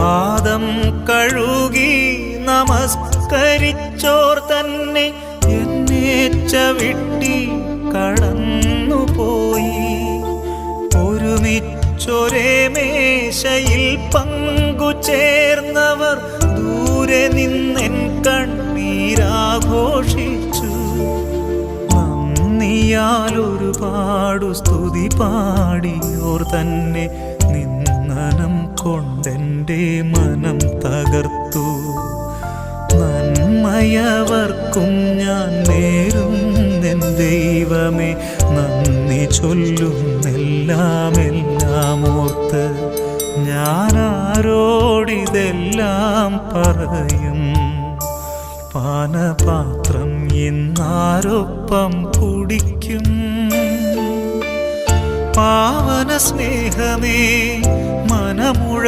പാദം കഴുകി നമസ്കരിച്ചോർ തന്നെ എന്നെ ചവിട്ടി കടന്നുപോയി. ഒരുമിച്ചൊരേ മേശയിൽ പങ്കുചേർന്നവർ ദൂരെ നിന്നെൻ കണ്ണീരാഘോഷിച്ചു. നന്ദിയാൽ ഒരുപാടു സ്തുതി പാടിയോർ തന്നെ നിന്ദനം കൊണ്ടെൻ്റെ മനം തകർത്തു. നന്മയവർക്കും ഞാൻ നേരുന്നെൻ ദൈവമേ, നന്ദി ചൊല്ലുന്നെല്ലാം ഓർത്ത് ഞാനാരോടിതെല്ലാം പറയും. പാനപാത്രം ഇന്നാരൊപ്പം കുടിക്കും. പാവന സ്നേഹമേ മനമുഴ